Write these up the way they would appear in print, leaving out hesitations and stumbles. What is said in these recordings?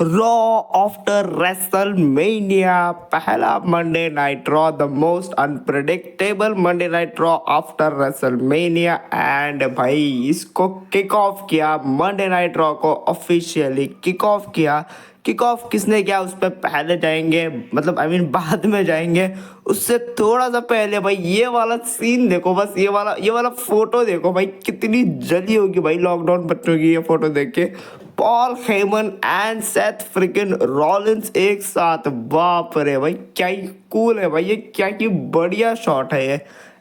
Raw after WrestleMania, पहला Monday night raw, the most unpredictable Monday night raw after WrestleMania. And भाई इसको kick off किया, Monday night raw को officially kick off किया। Kick off किसने किया उस पर पहले जाएंगे, मतलब आई मीन बाद में जाएंगे। उससे थोड़ा सा पहले भाई ये वाला सीन देखो, बस ये वाला फोटो देखो भाई, कितनी जली होगी भाई लॉकडाउन बच्चों की ये फोटो देख के। Paul Heyman and Seth freaking Rollins एक साथ, बाप रे भाई क्या ही कूल है भाई, ये क्या ही बढ़िया शॉट है ये।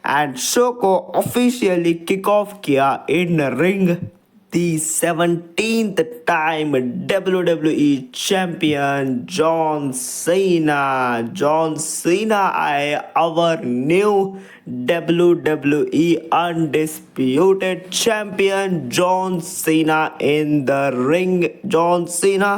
एंड शो को ऑफिशियली किक ऑफ किया in ring the 17th time WWE champion John Cena. John Cena आए, our new WWE undisputed champion John Cena in the ring. John Cena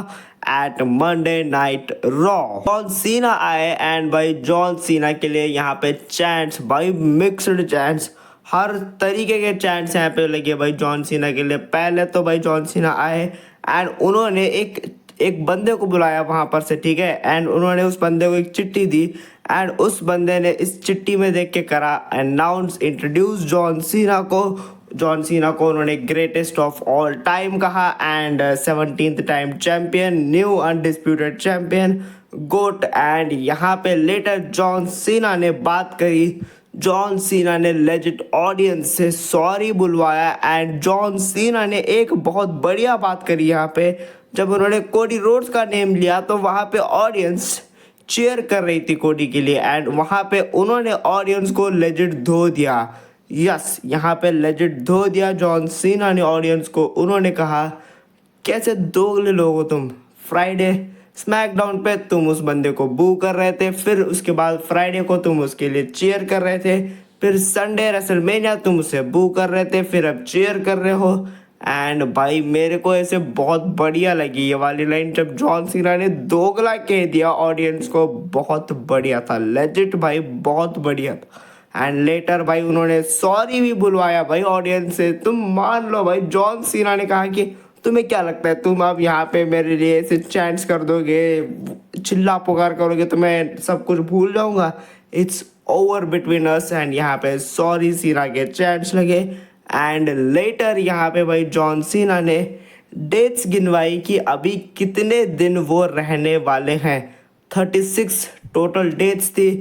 at Monday Night Raw. John Cena आए and भाई John Cena के लिए यहाँ पे chants, भाई mixed chants, हर तरीके के चैंट्स यहाँ पे लगे भाई जॉन सीना के लिए। पहले तो भाई जॉन सीना आए एंड उन्होंने एक बंदे को बुलाया वहाँ पर से, ठीक है। एंड उन्होंने उस बंदे को एक चिट्ठी दी एंड उस बंदे ने इस चिट्ठी में देख के करा अनाउंस, इंट्रोड्यूस जॉन सीना को। जॉन सीना को उन्होंने ग्रेटेस्ट ऑफ ऑल टाइम कहा and 17th time champion, new undisputed champion, GOAT. And यहाँ पे लेटर जॉन सीना ने बात करी, जॉन सीना ने लेजिट ऑडियंस से सॉरी बुलवाया एंड जॉन सीना ने एक बहुत बढ़िया बात करी यहाँ पे। जब उन्होंने कोडी रोड्स का नेम लिया तो वहाँ पे ऑडियंस चीयर कर रही थी कोडी के लिए एंड वहाँ पे उन्होंने ऑडियंस को लेजिट धो दिया। यस, यहाँ पे लेजिट धो दिया जॉन सीना ने ऑडियंस को। उन्होंने कहा कैसे दोगले लोग हो तुम, फ्राइडे स्मैकडाउन पे तुम उस बंदे को बू कर रहे थे, फिर उसके बाद फ्राइडे को तुम उसके लिए चीयर कर रहे थे, फिर संडे रेसलमेनिया तुम उसे बू कर रहे थे, फिर अब चीयर कर रहे हो। एंड भाई मेरे को ऐसे बहुत बढ़िया लगी ये वाली लाइन जब जॉन सीना ने दोगला कह दिया ऑडियंस को, बहुत बढ़िया था, लेजिट भाई बहुत बढ़िया था। एंड लेटर भाई उन्होंने सॉरी भी बुलवाया भाई ऑडियंस से। तुम मान लो भाई जॉन सीना ने कहा कि तुम्हें क्या लगता है तुम अब यहाँ पे मेरे लिए ऐसे चैंट्स कर दोगे, चिल्ला पुकार करोगे तो मैं सब कुछ भूल जाऊंगा, it's over between us. And यहाँ पे सॉरी सीना के चैंट्स लगे एंड लेटर यहाँ पे भाई जॉन सीना ने डेट्स गिनवाई कि अभी कितने दिन वो रहने वाले हैं। 36 टोटल डेट्स थी,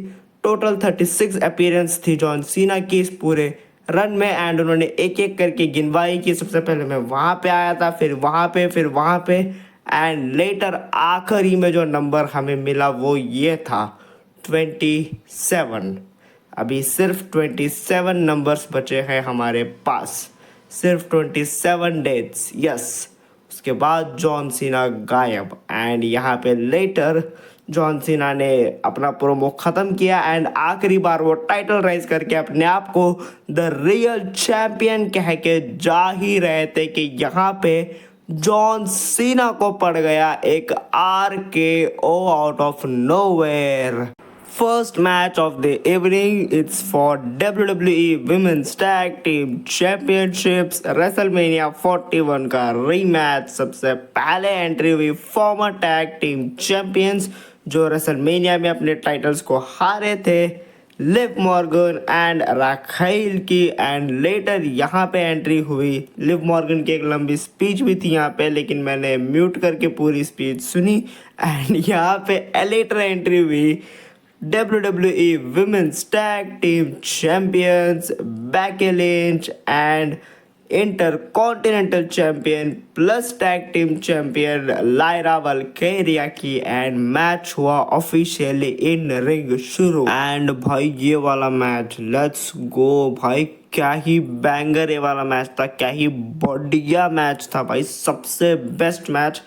टोटल 36 अपीयरेंस थी जॉन सीना की इस पूरे रन में। एंड उन्होंने एक एक करके गिनवाई कि सबसे पहले मैं वहाँ पे आया था, फिर वहाँ पे, फिर वहाँ पे। एंड लेटर आखिरी में जो नंबर हमें मिला वो ये था 27। अभी सिर्फ 27 नंबर्स बचे हैं हमारे पास, सिर्फ 27 डेट्स। यस, उसके बाद जॉन सीना गायब। एंड यहाँ पे लेटर जॉन सीना ने अपना प्रोमो खत्म किया एंड आखिरी बार वो टाइटल राइज करके अपने आप को द रियल चैंपियन कह के जा ही रहे थे कि यहाँ पे जॉन सीना को पड़ गया एक RKO out of nowhere. First match of the evening, it's for WWE Women's Tag Team Championships WrestleMania 41 का रीमैच। सबसे पहले एंट्री हुई फॉर्मर टैग टीम चैंपियंस जो रेसलमेनिया में अपने टाइटल्स को हारे थे, लिव मॉर्गन एंड राखैल की। एंड लेटर यहाँ पे एंट्री हुई, लिव मॉर्गन की एक लंबी स्पीच भी थी यहाँ पे लेकिन मैंने म्यूट करके पूरी स्पीच सुनी। एंड यहाँ पे लेटर एंट्री हुई WWE Women's Tag Team Champions Becky Lynch and Intercontinental Champion plus Tag Team Champion Lyra Valkyria की। एंड मैच हुआ ऑफिशियली इन रिंग शुरू। एंड भाई ये वाला मैच, लेट्स गो भाई, क्या ही बैंगर ये वाला मैच था, क्या ही बढ़िया मैच था भाई, सबसे बेस्ट मैच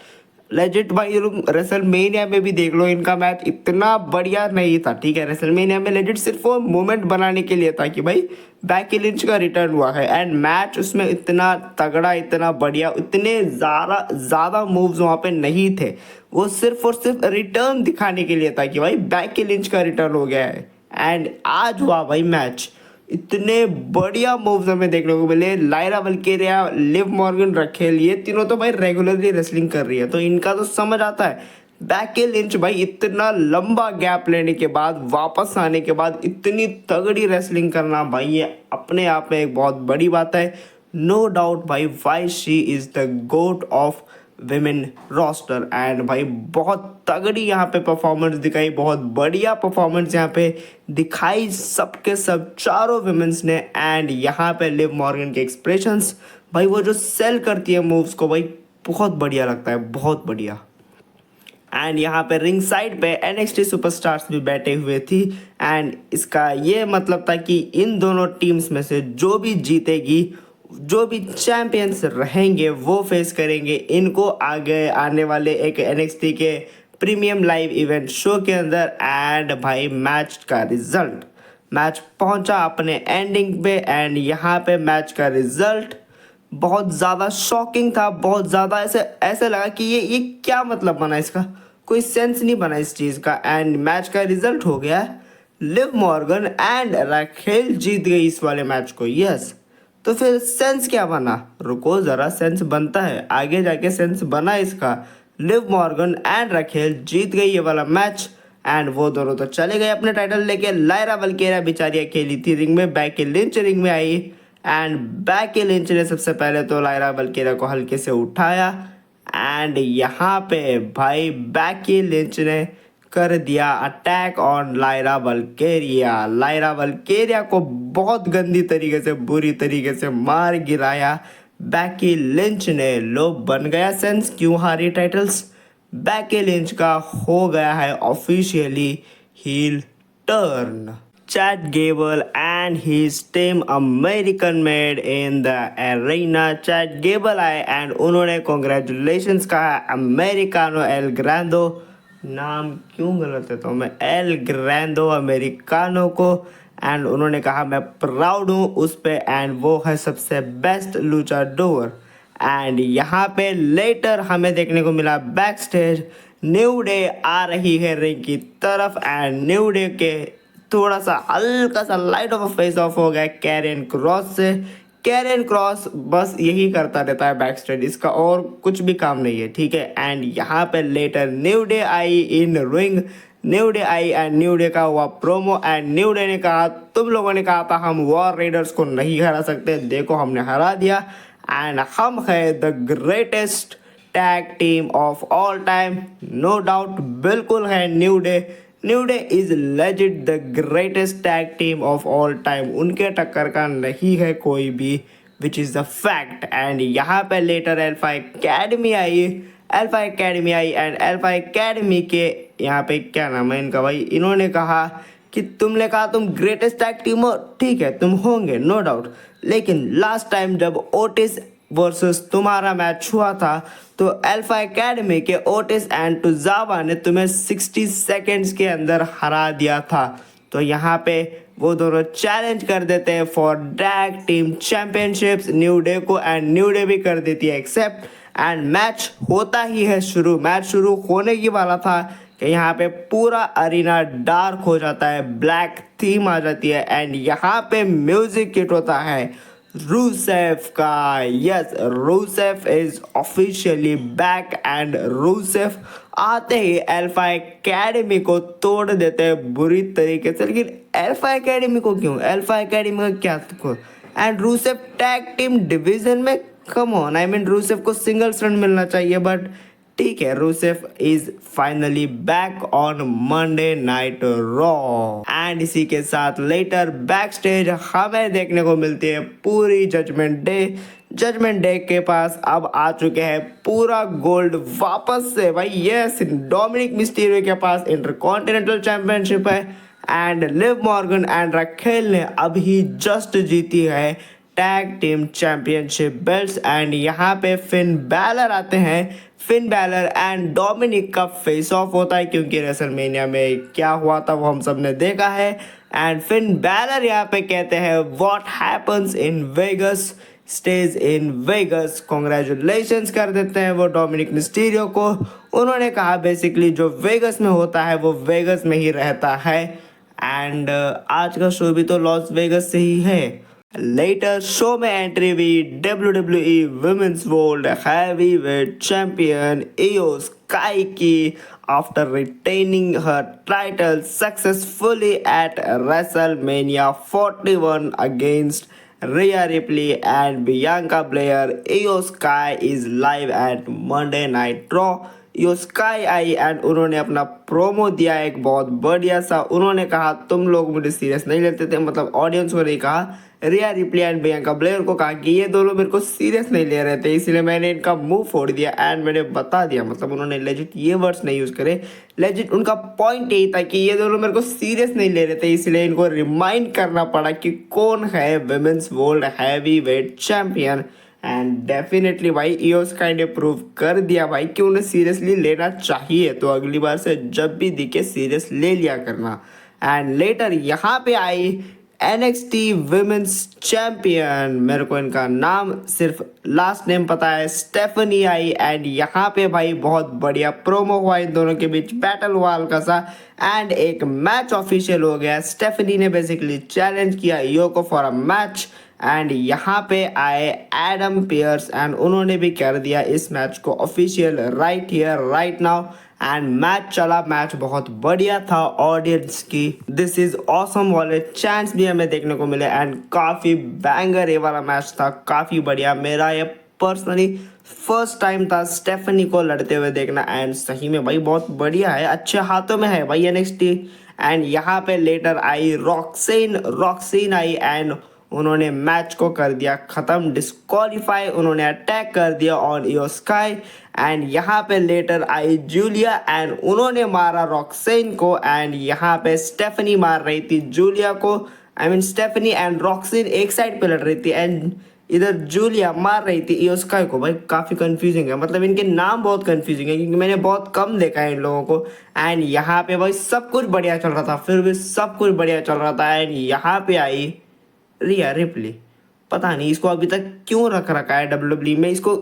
लेजिट भाई। रेसलमेनिया में भी देख लो इनका मैच इतना बढ़िया नहीं था, ठीक है। रेसलमेनिया में लेजिट सिर्फ वो मोमेंट बनाने के लिए था कि भाई बैकी लिंच का रिटर्न हुआ है एंड मैच उसमें इतना तगड़ा, इतना बढ़िया, इतने ज़्यादा मूव्स वहाँ पे नहीं थे। वो सिर्फ और सिर्फ रिटर्न दिखाने के लिए था कि भाई बैकी लिंच का रिटर्न हो गया है। एंड आज हुआ भाई मैच इतने बढ़िया मूव्स हमें देखने को मिले। लायरा वल्केरिया, लिव मॉर्गन, रखेल, ये तीनों तो भाई रेगुलरली रेसलिंग कर रही है, तो इनका तो समझ आता है। बैकी लिंच भाई इतना लंबा गैप लेने के बाद वापस आने के बाद इतनी तगड़ी रेसलिंग करना भाई, ये अपने आप में एक बहुत बड़ी बात है। नो डाउट भाई, why she is the GOAT of women roster. And भाई बहुत तगड़ी यहाँ पे परफॉर्मेंस दिखाई, बहुत बढ़िया परफॉर्मेंस यहाँ पे दिखाई सबके सब चारों विमेंस ने। एंड यहाँ पे लिव मॉर्गन के एक्सप्रेशंस भाई, वो जो सेल करती है मूव्स को भाई, बहुत बढ़िया लगता है, बहुत बढ़िया। एंड यहाँ पे रिंग साइड पे NXT सुपरस्टार्स भी बैठे हुए थी। एंड इसका ये मतलब था कि इन दोनों टीम्स में से जो भी जीतेगी, जो भी चैंपियंस रहेंगे, वो फेस करेंगे इनको आगे आने वाले एक NXT के प्रीमियम लाइव इवेंट शो के अंदर। एंड भाई मैच का रिजल्ट, मैच पहुंचा अपने एंडिंग पे। एंड यहाँ पे मैच का रिजल्ट बहुत ज़्यादा शॉकिंग था, बहुत ज़्यादा ऐसे ऐसे लगा कि ये क्या मतलब बना, इसका कोई सेंस नहीं बना इस चीज़ का। एंड मैच का रिजल्ट हो गया लिव मॉर्गन एंड राखेल जीत गई इस वाले मैच को। यस, तो फिर सेंस क्या बना, रुको ज़रा, सेंस बनता है आगे जाके, सेंस बना इसका। लिव मॉर्गन एंड राखेल जीत गई ये वाला मैच। एंड वो दोनों तो चले गए अपने टाइटल लेके। लायरा वल्केरिया बेचारी अकेली थी रिंग में, बैकी लिंच रिंग में आई। एंड बैकी लिंच ने सबसे पहले तो लायरा वल्केरिया को हल्के से उठाया। एंड यहाँ पे भाई बैकी लिंच ने कर दिया अटैक ऑन लायरा वल्केरिया। लायरा वल्केरिया को बहुत गंदी तरीके से, बुरी तरीके से मार गिराया बैकी लिंच ने। लो बन गया सेंस क्यों हारी टाइटल्स। बैकी लिंच का हो गया है officially heel turn. Chad Gable and his team American made in the arena। Chad Gable आए एंड उन्होंने कॉन्ग्रेचुलेशंस कहा अमेरिकानो एल ग्रैंडो, नाम क्यों गलत है तो मैं, एल ग्रैंडो अमेरिकानो को। एंड उन्होंने कहा मैं प्राउड हूँ उस पे, एंड वो है सबसे बेस्ट लूचाडोर। एंड यहाँ पे लेटर हमें देखने को मिला बैक स्टेज न्यू डे आ रही है रिंग की तरफ। एंड न्यू डे के थोड़ा सा हल्का सा लाइट ऑफ फेस ऑफ हो गया कैरियन क्रॉस से। कैरियन क्रॉस बस यही करता रहता है बैक स्टेज, इसका और कुछ भी काम नहीं है, ठीक है। एंड यहाँ पे लेटर न्यू डे आई इन रिंग। न्यू डे आई एंड न्यू डे का हुआ प्रोमो। एंड न्यू डे ने कहा तुम लोगों ने कहा था हम वॉर रेडर्स को नहीं हरा सकते, देखो हमने हरा दिया। एंड हम है the greatest tag team of all time, no doubt, बिल्कुल है New Day. New Day is legit the greatest tag team of all time, उनके टक्कर का नहीं है कोई भी, which is the fact. And यहाँ पे लेटर एल्फा एकेडमी आई। एंड एल्फा एकेडमी के यहाँ पे क्या नाम है इनका भाई, इन्होंने कहा कि तुमने कहा तुम ग्रेटेस्ट टैग टीम हो, ठीक है तुम होंगे नो डाउट, लेकिन लास्ट टाइम जब ओटिस वर्सेस तुम्हारा मैच हुआ था तो अल्फा एकेडमी के ओटिस एंड टुजावा ने तुम्हें 60 सेकेंड्स के अंदर हरा दिया था। तो यहाँ पे वो दोनों चैलेंज कर देते हैं for tag team championships new day को। एंड न्यू डे भी कर देती है एक्सेप्ट। एंड मैच होता ही है शुरू। मैच शुरू होने की वाला था कि यहाँ पे पूरा अरीना डार्क हो जाता है, ब्लैक थीम आ जाती है। एंड यहाँ पे म्यूजिक किट होता है रूसेफ का। Yes, Rusev is officially back. And Rusev आते ही अल्फा एकेडमी को तोड़ देते हैं बुरी तरीके से। लेकिन अल्फा एकेडमी को क्यों, अल्फा एकेडमी का क्या को? And Rusev tag team division में, come on, I mean Rusev को सिंगल्स रन मिलना चाहिए, बट ठीक है, Rusev is finally back on Monday night raw. And इसी के साथ लेटर बैक स्टेज हमें देखने को मिलती है पूरी जजमेंट डे। जजमेंट डे के पास अब आ चुके हैं पूरा गोल्ड वापस से भाई। यस, डोमिनिक मिस्टीरियो के पास इंटरकॉन्टिनेंटल चैंपियनशिप है। एंड लिव मॉर्गन एंड राखेल ने अभी जस्ट जीती है tag team championship belts. And यहाँ पे फिन बैलर आते हैं। फिन बैलर एंड डोमिनिक का फेस ऑफ होता है, क्योंकि रेसलमेनिया में क्या हुआ था वो हम सब ने देखा है। एंड फिन बैलर यहाँ पे कहते हैं what happens in Vegas stage in Vegas. Congratulations कर देते हैं वो डोमिनिक मिस्टीरियो को। उन्होंने कहा बेसिकली जो वेगस में होता है वो वेगस में ही रहता है। एंड आज का शो भी तो लॉस वेगस से ही है। लेटर शो में एंट्री हुई WWE women's world heavyweight champion Iyo Sky की after retaining her title successfully at WrestleMania 41 against Rhea Ripley and Bianca Belair. Io Sky is live at Monday Night Raw. io Sky I and उन्होंने अपना promo दिया एक बहुत बढ़िया सा। उन्होंने कहा तुम लोग मुझे सीरियस नहीं लेते थे, मतलब ऑडियंस को नहीं कहा, रिया रिप्ली एंड बियांका ब्लेयर को कहा कि ये दोनों मेरे को सीरियस नहीं ले रहे थे, इसलिए मैंने इनका मुंह फोड़ दिया एंड मैंने बता दिया। मतलब उन्होंने लेजिट ये वर्ड्स नहीं यूज करे, लेजिट उनका पॉइंट यही था कि ये दोनों मेरे को सीरियस नहीं ले रहे थे, इसलिए इनको रिमाइंड करना पड़ा कि कौन है women's world heavy weight champion. And definitely भाई इयो स्काई ने प्रूव कर दिया भाई कि उन्हें सीरियसली लेना चाहिए, तो अगली बार से जब भी दिखे सीरियस ले लिया करना। एंड लेटर यहाँ पे आई NXT विमेंस चैंपियन, मेरे को इनका नाम सिर्फ लास्ट नेम पता है, स्टेफनी आई एंड यहाँ पे भाई बहुत बढ़िया प्रोमो हुआ, इन दोनों के बीच बैटल हुआ हल्का सा एंड एक मैच ऑफिशियल हो गया। स्टेफनी ने बेसिकली चैलेंज किया इयो को फॉर अ मैच एंड यहाँ पे आए एडम पियर्स एंड उन्होंने भी कर दिया इस मैच को official right here right now. And match चला, मैच बहुत बढ़िया था, ऑडियंस की दिस इज ऑसम वाले चांस भी हमें देखने को मिले एंड काफ़ी बैंगर ये वाला मैच था, काफ़ी बढ़िया। मेरा ये पर्सनली फर्स्ट टाइम था स्टेफनी को लड़ते हुए देखना एंड सही में भाई बहुत बढ़िया है, अच्छे हाथों में है भाई NXT। एंड यहाँ पे लेटर आई रॉक्सीन आई एंड उन्होंने मैच को कर दिया ख़त्म, डिस्क्वालीफाई, उन्होंने अटैक कर दिया ऑन इयो स्काई। एंड यहाँ पे लेटर आई जूलिया एंड उन्होंने मारा रॉक्सेन को एंड यहाँ पे स्टेफनी मार रही थी जूलिया को। आई मीन स्टेफनी एंड रॉक्सेन एक साइड पे लड़ रही थी एंड इधर जूलिया मार रही थी इयो स्काई को। भाई काफ़ी कंफ्यूजिंग है, मतलब इनके नाम बहुत कंफ्यूजिंग है क्योंकि मैंने बहुत कम देखा है इन लोगों को। एंड यहाँ पे भाई सब कुछ बढ़िया चल रहा था, फिर भी सब कुछ बढ़िया चल रहा था एंड यहाँ पे आई रिया रिप्ली। पता नहीं इसको अभी तक क्यों रख रखा है WWE में, इसको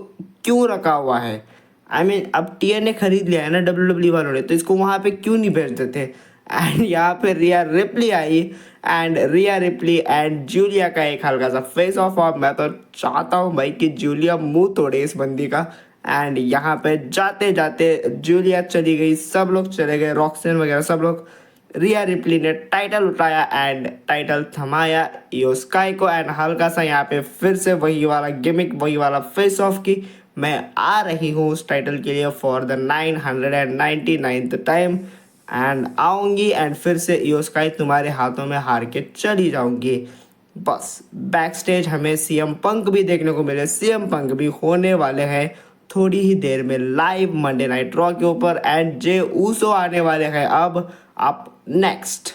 क्यों रखा हुआ है। आई मीन अब TNA खरीद लिया है ना WWE वालों ने, तो इसको वहाँ पे क्यों नहीं भेजते थे। एंड यहाँ पे रिया replay I and Riya replay and Julia का एक हल्का सा फेस ऑफ। मैं तो चाहता हूँ भाई कि जूलिया मुंह तोड़े इस बंदी का। एंड यहाँ पे जाते जाते जूलिया चली गई, सब लोग चले गए, रॉक्सन वगैरह सब लोग। रिया रिप्ली ने टाइटल उठाया एंड टाइटल थमाया इयो स्काई को एंड हल्का सा यहाँ पे फिर से वही वाला गिमिक, वही वाला फेस ऑफ की मैं आ रही हूँ उस टाइटल के लिए for the 999th time and आऊँगी एंड फिर से इयो स्काई तुम्हारे हाथों में हार के चली जाऊँगी। बस बैक स्टेज हमें CM पंक भी देखने को मिले, CM पंक भी होने वाले हैं थोड़ी ही देर में लाइव मंडे नाइट रॉ के ऊपर एंड जे ऊसो आने वाले हैं अब up next.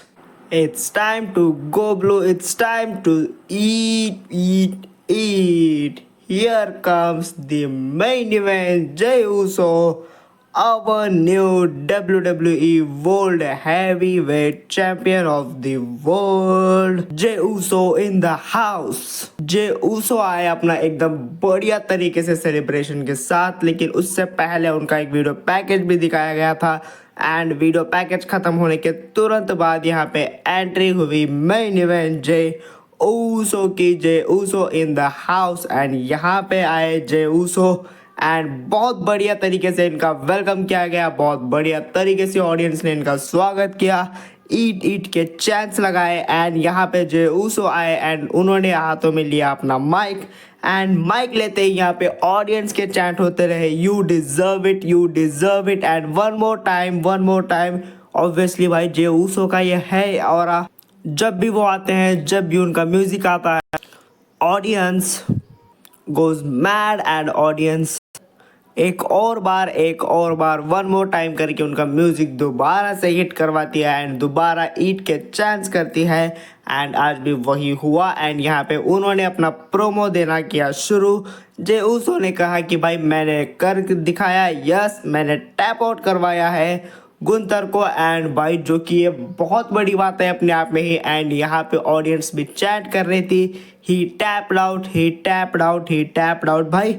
It's time to go blue. It's time to eat. Here comes the main event. Jey Uso, our new WWE World Heavyweight Champion of the world. Jey Uso in the house. Jey Uso आए अपना एकदम बढ़िया तरीके से celebration के साथ, लेकिन उससे पहले उनका एक वीडियो पैकेज भी दिखाया गया था एंड वीडियो पैकेज खत्म होने के तुरंत बाद यहाँ पे एंट्री हुई मेन इवेंट जय ऊसो की। जय Uso in the house and यहाँ पे आए जय ऊसो एंड बहुत बढ़िया तरीके से इनका वेलकम किया गया, बहुत बढ़िया तरीके से ऑडियंस ने इनका स्वागत किया, ईट के चैंट्स लगाए एंड यहाँ पे जय ऊसो आए एंड उन्होंने हाथों में लिया अपना माइक एंड माइक लेते ही यहाँ पे ऑडियंस के चैंट होते रहे you deserve it and one more time. Obviously भाई जय ऊसो का ये है और जब भी वो आते हैं, जब भी उनका म्यूजिक आता है, audience goes mad and audience एक और बार वन मोर टाइम करके उनका म्यूजिक दोबारा से हिट करवाती है एंड दोबारा ईट के चांस करती है एंड आज भी वही हुआ एंड यहाँ पे उन्होंने अपना प्रोमो देना किया शुरू। जे ऊसो ने कहा कि भाई मैंने कर दिखाया, यस मैंने टैप आउट करवाया है गुंतर को एंड भाई जो कि ये बहुत बड़ी बात है अपने आप में ही एंड यहाँ पे ऑडियंस भी चैट कर रही थी ही टैप्ड आउट भाई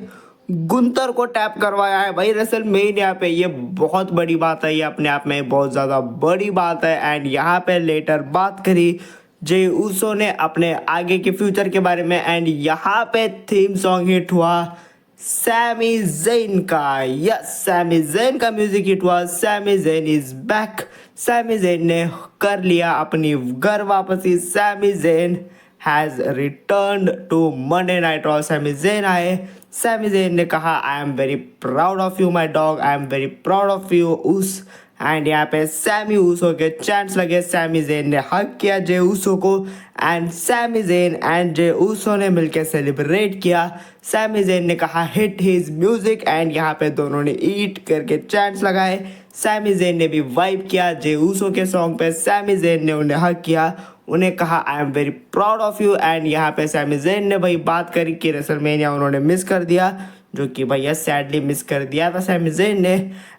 गुंतर को टैप करवाया है भाई रेसलमेनिया पे। ये बहुत बड़ी बात है, ये अपने आप में बहुत ज़्यादा बड़ी बात है। एंड यहाँ पे लेटर बात करी जे उसो ने अपने आगे के फ्यूचर के बारे में। एंड यहाँ पे थीम सॉन्ग हिट हुआ सैमी ज़ेन का। यस, सैमी ज़ेन का म्यूजिक हिट हुआ। Sami Zayn is back. Sami Zayn ने कर लिया अपनी घर वापसी। Sami Zayn has return to Monday night Raw. Sami Zayn आए। सैमी ज़ेन ने कहा I am very proud of you my dog, I am very proud of you uce. And यहाँ पे सैमी ऊसो के चैंट्स लगे। Sami Zayn ने hug किया Jey Uso को। And Sami Zayn and Jey Uso ने मिलकर सेलिब्रेट किया। सैमी ज़ेन ने कहा हिट हिज म्यूजिक। एंड यहाँ पे दोनों ने ईट करके चैंट्स लगाए। सैमी ज़ेन ने भी वाइब किया जे ऊसो के सॉन्ग पे। सैमी ज़ेन ने उन्हें हक किया, उन्हें कहा I am very proud of you. And यहाँ पे सैमी ज़ेन ने भाई बात करी कि रेसलमेनिया उन्होंने मिस कर दिया, जो कि भैया सैडली मिस कर दिया था सैमी ज़ेन ने।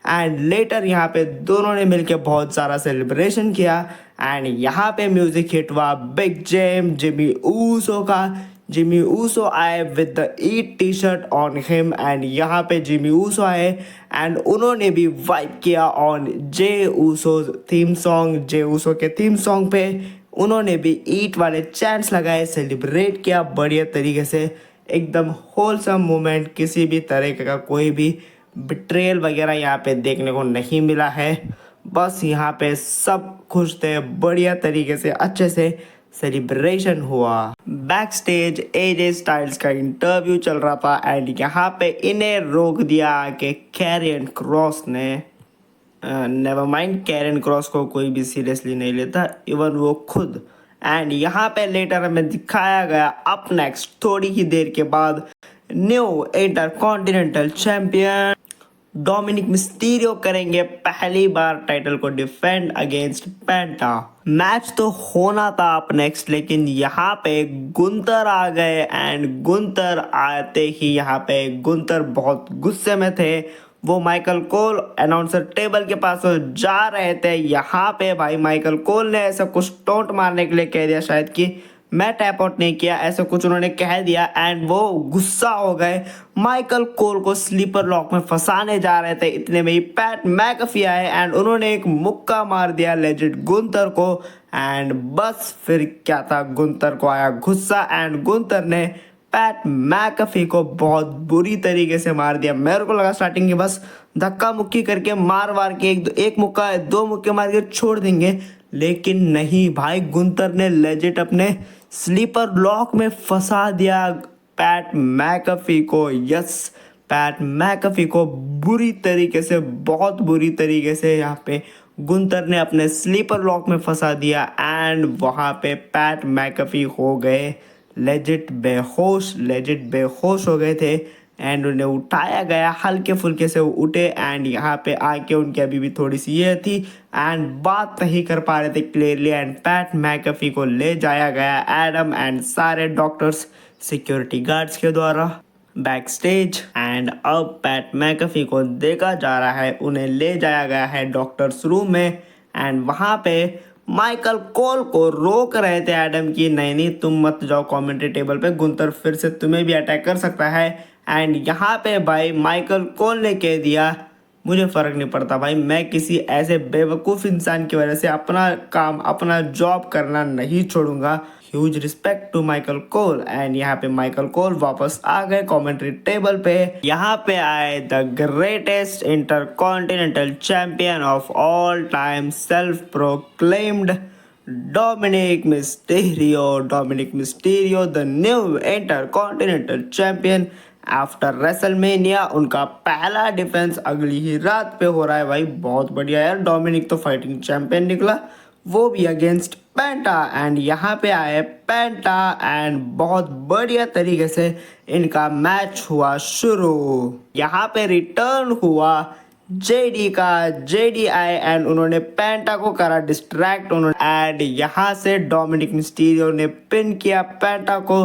एंड लेटर यहाँ पे दोनों ने मिलके बहुत सारा सेलिब्रेशन किया। एंड यहाँ पे म्यूजिक हिट हुआ बिग जेम जिमी ऊसो का। जिमी ऊसो आए with the eat T shirt on him. And यहाँ पे जिमी ऊसो आए एंड उन्होंने भी वाइब किया on Jey Uso theme song. Jey Uso के थीम सॉन्ग पे उन्होंने भी ईट वाले चैंट्स लगाए, सेलिब्रेट किया बढ़िया तरीके से। एकदम होलसम मोमेंट, किसी भी तरह का कोई भी बिट्रेयल वगैरह यहाँ पे देखने को नहीं मिला है। बस यहाँ पे सब खुश थे, बढ़िया तरीके से अच्छे से सेलिब्रेशन हुआ। बैक स्टेज एजे स्टाइल्स का इंटरव्यू चल रहा था एंड यहाँ पे इन्हें रोक दिया कि कैरियन क्रॉस ने। नेवर माइंड, कैरन क्रॉस को कोई भी सीरियसली नहीं लेता, इवन वो खुद। एंड यहाँ पे लेटर हमें दिखाया गया अप नेक्स्ट थोड़ी ही देर के बाद new inter continental champion Dominik Mysterio करेंगे पहली बार टाइटल को डिफेंड अगेंस्ट पेंटा। मैच तो होना था अप नेक्स्ट, लेकिन यहाँ पे गुंतर आ गए। एंड गुंतर आते ही यहाँ पे गुंतर बहुत गुस्से में थे। वो माइकल कोल अनाउंसर टेबल के पास जा रहे थे। यहाँ पे भाई माइकल कोल ने ऐसा कुछ टोंट मारने के लिए कह दिया शायद कि मैं टैप आउट नहीं किया, ऐसा कुछ उन्होंने कह दिया। एंड वो गुस्सा हो गए, माइकल कोल को स्लीपर लॉक में फंसाने जा रहे थे। इतने में ही पैट मैकफी आए एंड उन्होंने एक मुक्का मार दिया लेजेंड गुंतर को। एंड बस फिर क्या था, गुंतर को आया गुस्सा एंड गुंतर ने पैट मैकफी को बहुत बुरी तरीके से मार दिया। मेरे को लगा स्टार्टिंग में बस धक्का मुक्की करके मार के एक मुक्का दो मुक्के मार के छोड़ देंगे, लेकिन नहीं भाई, गुंतर ने लेजिट अपने स्लीपर लॉक में फंसा दिया पैट मैकफी को। यस, पैट मैकफी को बुरी तरीके से, बहुत बुरी तरीके से यहाँ पे गुंतर ने अपने स्लीपर लॉक में फंसा दिया। एंड वहाँ पे पैट मैकफी हो गए लेजिट बेहोश हो गए थे। एंड उन्हें उठाया गया, हल्के फुल्के से उठे। एंड यहाँ पे आके उनकी अभी भी थोड़ी सी ये थी एंड बात नहीं कर पा रहे थे क्लियरली। एंड पैट मैकफी को ले जाया गया एडम एंड सारे डॉक्टर्स सिक्योरिटी गार्ड्स के द्वारा बैक स्टेज। एंड अब पैट मैकफी को देखा जा रहा है, उन्हें ले जाया गया है डॉक्टर्स रूम में। एंड वहाँ पे माइकल कोल को रोक रहे थे एडम की नहीं तुम मत जाओ कमेंट्री टेबल पे, गुंतर फिर से तुम्हें भी अटैक कर सकता है। एंड यहाँ पे भाई माइकल कोल ने कह दिया मुझे फ़र्क नहीं पड़ता भाई, मैं किसी ऐसे बेवकूफ़ इंसान की वजह से अपना काम अपना जॉब करना नहीं छोड़ूंगा। Huge respect to Michael Cole. And यहाँ पे माइकल कोल वापस आ गए कमेंट्री टेबल पे। यहाँ पे आए the greatest intercontinental champion of all time, self proclaimed Dominik Mysterio the new intercontinental champion after WrestleMania. उनका पहला डिफेंस अगली ही रात पे हो रहा है भाई, बहुत बढ़िया यार। डोमिनिक तो फाइटिंग चैंपियन निकला, वो भी अगेंस्ट पेंटा। एंड यहाँ पे आए पेंटा एंड बहुत बढ़िया तरीके से इनका मैच हुआ शुरू। यहाँ पे रिटर्न हुआ जेडी आए एंड उन्होंने पेंटा को करा डिस्ट्रैक्ट। एंड यहाँ से डोमिनिक मिस्टीरियो ने पिन किया पेंटा को।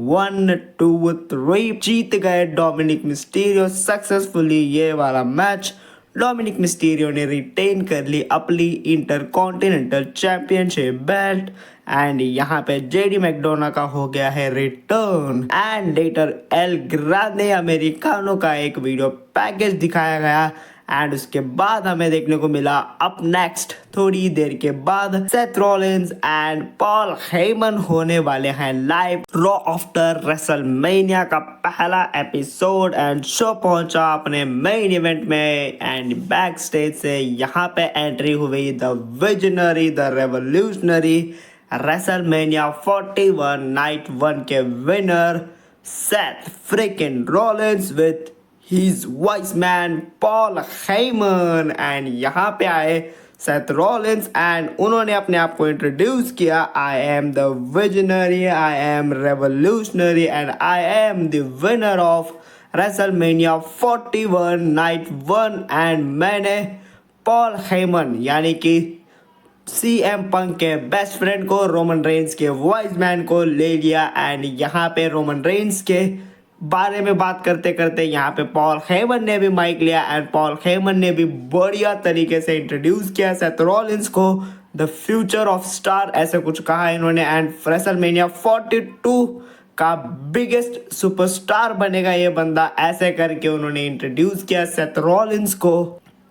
1 2 3 जीत गए डोमिनिक मिस्टीरियो सक्सेसफुली ये वाला मैच। डोमिनिक मिस्टीरियो ने रिटेन कर ली अपनी इंटरकॉन्टिनेंटल चैंपियनशिप बेल्ट। एंड यहाँ पे जेडी मैकडोना का हो गया है return and later L Grande americano का एक वीडियो पैकेज दिखाया गया एंड उसके बाद हमें देखने को मिला अप नेक्स्ट थोड़ी देर के बाद Seth Rollins and Paul Heyman होने वाले हैं लाइव रॉ आफ्टर रेसलमेनिया का पहला एपिसोड एंड शो पहुंचा अपने मेन इवेंट में एंड बैक स्टेज से यहाँ पे एंट्री हुई the visionary the revolutionary WrestleMania 41 night 1 के winner Seth freaking Rollins with His wise man Paul Heyman and यहाँ पे आए सेथ रॉलिंस एंड उन्होंने अपने आप को इंट्रोड्यूस किया I am the visionary I am revolutionary and I am the winner of WrestleMania 41 night 1 and मैंने Paul Heyman यानी कि CM पंक के बेस्ट फ्रेंड को रोमन रेंस के वाइज मैन को ले लिया एंड यहाँ पे रोमन रेंस के बारे में बात करते करते यहाँ पे पॉल हेमन ने भी माइक लिया एंड पॉल हेमन ने भी बढ़िया तरीके से इंट्रोड्यूस किया सेथ रॉलिंस को द फ्यूचर ऑफ स्टार ऐसे कुछ कहा इन्होंने एंड रेसलमेनिया 42 का बिगेस्ट सुपरस्टार बनेगा ये बंदा ऐसे करके उन्होंने इंट्रोड्यूस किया सेथ रॉलिंस को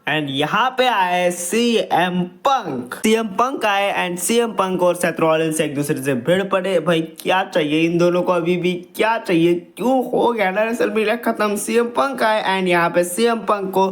एंड यहाँ पे आए CM पंक आए एंड CM पंक और सेथ रॉलिंस एक दूसरे से भिड़ पड़े भाई क्या चाहिए इन दोनों को अभी भी क्या चाहिए क्यों हो गया ना रेसलमेनिया खत्म CM पंक आए एंड यहाँ पे CM पंक को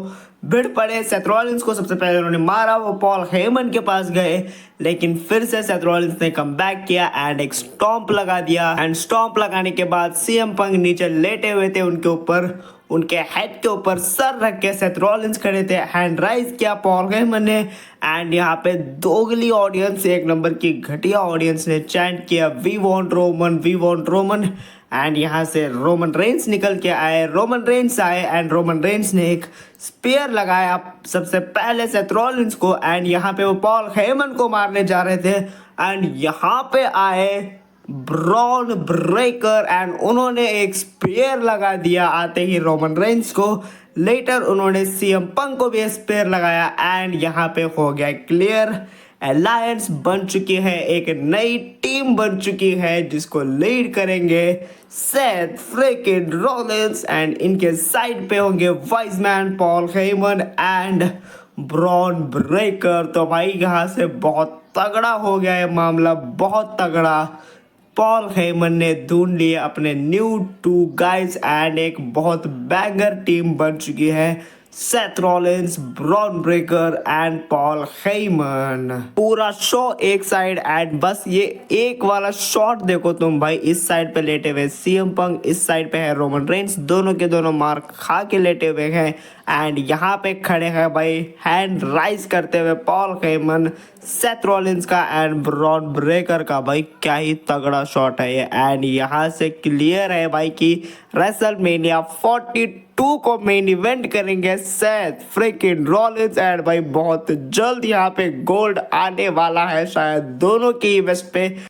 भिड़ पड़े सेथ रॉलिंस को सबसे पहले उन्होंने मारा वो पॉल हेमन के पास गए लेकिन फिर से सेथ रॉलिंस ने कम बैक किया एंड एक स्टॉम्प लगा दिया एंड स्टॉम्प लगाने के बाद CM पंक नीचे लेटे हुए थे उनके ऊपर उनके हेड के ऊपर सर रख के सेथ रॉलिंस खड़े थे हैंड राइज किया पॉल हेमन ने एंड यहाँ पे दोगली ऑडियंस एक नंबर की घटिया ऑडियंस ने चैंट किया वी वांट रोमन एंड यहाँ से रोमन रेंस निकल के आए रोमन रेंस आए एंड रोमन रेंस ने एक स्पेयर लगाया सबसे पहले सेथ रॉलिंस को एंड यहाँ पे वो पॉल हेमन को मारने जा रहे थे एंड यहाँ पे आए ब्रॉन ब्रेकर एंड उन्होंने एक स्पेयर लगा दिया आते ही रोमन रेंस को लेटर उन्होंने CM पंक को भी स्पेयर लगाया एंड यहाँ पे हो गया क्लियर अलायंस बन चुकी है एक नई टीम बन चुकी है जिसको लीड करेंगे सेथ फ्रिकिन रॉलिंस एंड इनके साइड पे होंगे wise man Paul Heyman and Bron Breakker तो भाई यहाँ से बहुत तगड़ा हो गया है मामला बहुत तगड़ा पॉल हेमन ने ढूंढ लिए अपने न्यू 2 गाइज एंड एक बहुत बैंगर टीम बन चुकी है Seth Rollins Bron Breakker and Paul Heyman पूरा शो एक साइड एंड बस ये एक वाला शॉट देखो तुम भाई इस साइड पे लेटे हुए CM पंक इस साइड पे है रोमन रेंस दोनों के दोनों मार खा के लेटे हुए हैं एंड यहाँ पे खड़े हैं भाई हैंड राइज करते हुए पॉल हेमन सेथ रॉलिंस का एंड ब्रॉन ब्रेकर का भाई क्या ही तगड़ा शॉट है ये एंड यहाँ से क्लियर है भाई कि रेसलमेनिया 42 को मेन इवेंट करेंगे सेथ फ्रिकिन रॉलिंस एंड भाई बहुत जल्द यहाँ पे गोल्ड आने वाला है शायद दोनों की इवेंट पे